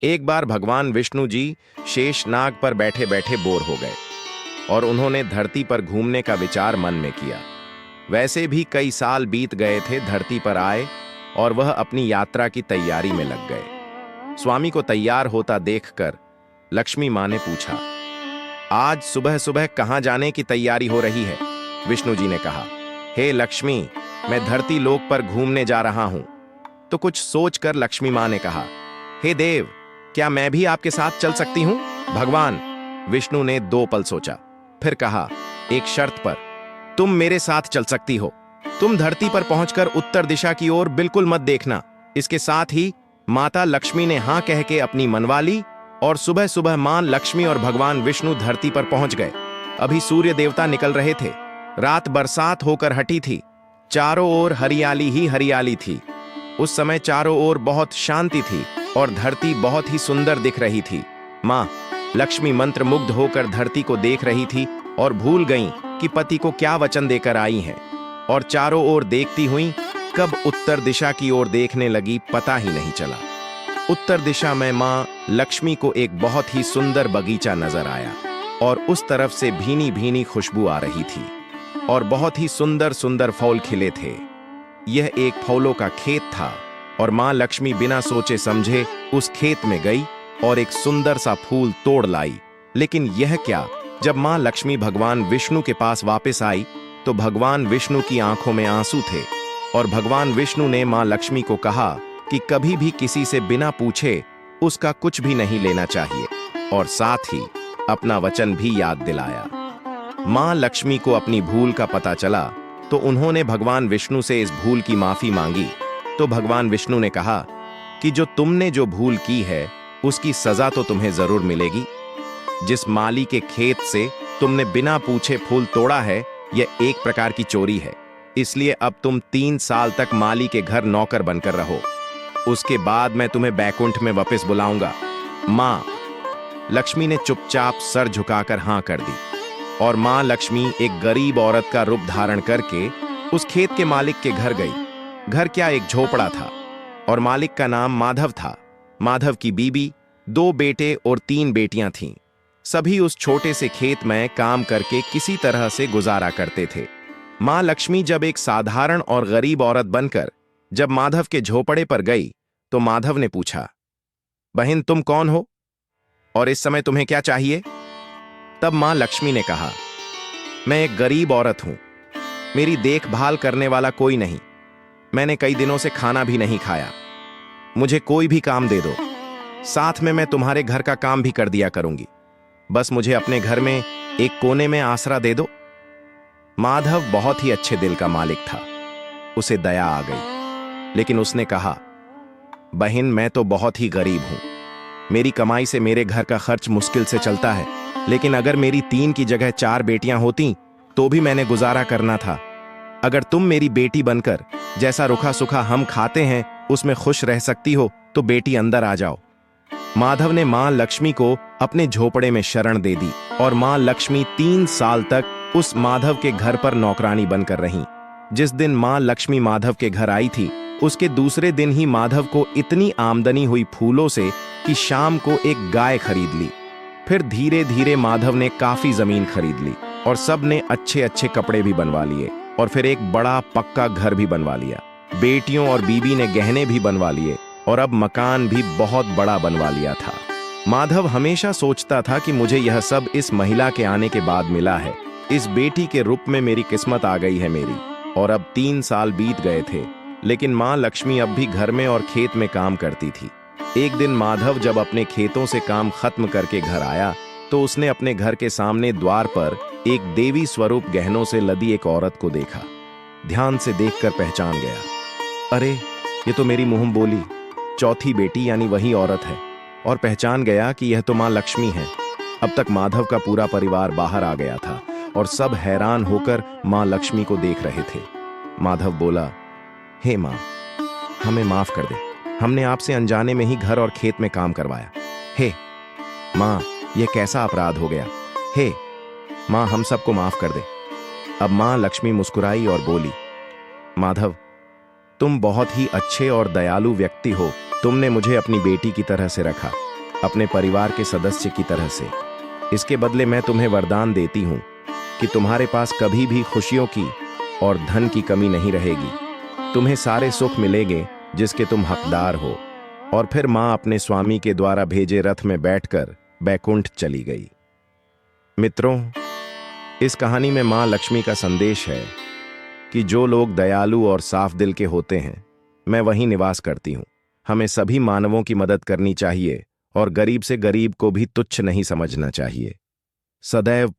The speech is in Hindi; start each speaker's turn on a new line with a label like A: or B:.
A: एक बार भगवान विष्णु जी शेषनाग पर बैठे बैठे बोर हो गए और उन्होंने धरती पर घूमने का विचार मन में किया। वैसे भी कई साल बीत गए थे धरती पर आए और वह अपनी यात्रा की तैयारी में लग गए। स्वामी को तैयार होता देखकर लक्ष्मी माँ ने पूछा, आज सुबह सुबह कहाँ जाने की तैयारी हो रही है? विष्णु जी ने कहा, हे लक्ष्मी, मैं धरती लोक पर घूमने जा रहा हूं। तो कुछ सोचकर लक्ष्मी माँ ने कहा, हे देव, क्या मैं भी आपके साथ चल सकती हूं? भगवान विष्णु ने 2 पल सोचा, फिर कहा, एक शर्त पर। तुम मेरे साथ चल सकती हो। तुम धरती पर पहुंचकर उत्तर दिशा की ओर बिल्कुल मत देखना। इसके साथ ही माता लक्ष्मी ने हां कह के अपनी मनवाली और सुबह सुबह मां लक्ष्मी और भगवान विष्णु धरती पर पहुंच गए। अभी सूर्य देवता निकल रहे थे। रात बरसात होकर हटी थी। चारों ओर हरियाली ही हरियाली थी। उस समय चारों ओर बहुत शांति थी और धरती बहुत ही सुंदर दिख रही थी। मां लक्ष्मी मंत्रमुग्ध होकर धरती को देख रही थी और भूल गईं कि पति को क्या वचन देकर आई हैं, और चारों ओर देखती हुई कब उत्तर दिशा की ओर देखने लगी पता ही नहीं चला। उत्तर दिशा में मां लक्ष्मी को एक बहुत ही सुंदर बगीचा नजर आया और उस तरफ से भीनी भीनी खुशबू आ रही थी और बहुत ही सुंदर सुंदर फूल खिले थे। यह एक फूलों का खेत था और मां लक्ष्मी बिना सोचे समझे उस खेत में गई और एक सुंदर सा फूल तोड़ लाई। लेकिन यह क्या, जब मां लक्ष्मी भगवान विष्णु के पास वापस आई तो भगवान विष्णु की आंखों में आंसू थे और भगवान विष्णु ने मां लक्ष्मी को कहा कि कभी भी किसी से बिना पूछे उसका कुछ भी नहीं लेना चाहिए, और साथ ही अपना वचन भी याद दिलाया। मां लक्ष्मी को अपनी भूल का पता चला तो उन्होंने भगवान विष्णु से इस भूल की माफी मांगी। तो भगवान विष्णु ने कहा कि जो तुमने जो भूल की है उसकी सजा तो तुम्हें जरूर मिलेगी। जिस माली के खेत से तुमने बिना पूछे फूल तोड़ा है, यह एक प्रकार की चोरी है। इसलिए अब तुम 3 साल तक माली के घर नौकर बनकर रहो। उसके बाद मैं तुम्हें बैकुंठ में वापस बुलाऊंगा। मां लक्ष्मी ने चुपचाप सर झुकाकर हां कर दी और मां लक्ष्मी एक गरीब औरत का रूप धारण करके उस खेत के मालिक के घर गई। घर क्या, एक झोपड़ा था और मालिक का नाम माधव था। माधव की बीबी, 2 बेटे और 3 बेटियां थीं। सभी उस छोटे से खेत में काम करके किसी तरह से गुजारा करते थे। मां लक्ष्मी जब एक साधारण और गरीब औरत बनकर जब माधव के झोपड़े पर गई तो माधव ने पूछा, बहन तुम कौन हो और इस समय तुम्हें क्या चाहिए? तब मां लक्ष्मी ने कहा, मैं एक गरीब औरत हूं। मेरी देखभाल करने वाला कोई नहीं। मैंने कई दिनों से खाना भी नहीं खाया। मुझे कोई भी काम दे दो, साथ में मैं तुम्हारे घर का काम भी कर दिया करूंगी। बस मुझे अपने घर में एक कोने में आसरा दे दो। माधव बहुत ही अच्छे दिल का मालिक था। उसे दया आ गई, लेकिन उसने कहा, बहन मैं तो बहुत ही गरीब हूं। मेरी कमाई से मेरे घर का खर्च मुश्किल से चलता है, लेकिन अगर मेरी 3 की जगह 4 बेटियां होती तो भी मैंने गुजारा करना था। अगर तुम मेरी बेटी बनकर जैसा रुखा सुखा हम खाते हैं उसमें खुश रह सकती हो तो बेटी अंदर आ जाओ। माधव ने मां लक्ष्मी को अपने झोपड़े में शरण दे दी और मां लक्ष्मी 3 साल तक उस माधव के घर पर नौकरानी बनकर रहीं। जिस दिन मां लक्ष्मी माधव के घर आई थी उसके दूसरे दिन ही माधव को इतनी आमदनी हुई फूलों से कि शाम को एक गाय खरीद ली। फिर धीरे धीरे माधव ने काफी जमीन खरीद ली और सब ने अच्छे अच्छे कपड़े भी बनवा लिए और फिर एक बड़ा पक्का घर भी बनवा लिया। बेटियों और बीबी ने गहने भी बनवा लिए और अब मकान भी बहुत बड़ा बनवा लिया था। माधव हमेशा सोचता था कि मुझे यह सब इस महिला के आने के बाद मिला है। इस बेटी के रूप में मेरी किस्मत आ गई है मेरी। और अब 3 साल बीत गए थे, लेकिन मां लक्ष्मी अब भी घर में और खेत में काम करती थी। एक दिन माधव जब अपने खेतों से काम खत्म करके घर आया तो उसने अपने घर के सामने द्वार पर एक देवी स्वरूप गहनों से लदी एक औरत को देखा। ध्यान से देखकर पहचान गया, अरे ये तो मेरी मुंह बोली चौथी बेटी यानी वही औरत है, और पहचान गया कि यह तो मां लक्ष्मी है। अब तक माधव का पूरा परिवार बाहर आ गया था और सब हैरान होकर मां लक्ष्मी को देख रहे थे। माधव बोला, हे मां, हमें माफ कर दे। हमने आपसे अनजाने में ही घर और खेत में काम करवाया। हे मां, यह कैसा अपराध हो गया। हे मां, हम सबको माफ कर दे। अब मां लक्ष्मी मुस्कुराई और बोली, माधव तुम बहुत ही अच्छे और दयालु व्यक्ति हो। तुमने मुझे अपनी बेटी की तरह से रखा। अपने परिवार के सदस्य की तरह से। इसके बदले मैं तुम्हें वरदान देती हूं कि तुम्हारे पास कभी भी खुशियों की और धन की कमी नहीं रहेगी। तुम्हें सारे सुख मिलेंगे जिसके तुम हकदार हो। और फिर मां अपने स्वामी के द्वारा भेजे रथ में बैठकर बैकुंठ चली गई। मित्रों, इस कहानी में मां लक्ष्मी का संदेश है कि जो लोग दयालु और साफ दिल के होते हैं, मैं वहीं निवास करती हूं। हमें सभी मानवों की मदद करनी चाहिए और गरीब से गरीब को भी तुच्छ नहीं समझना चाहिए। सदैव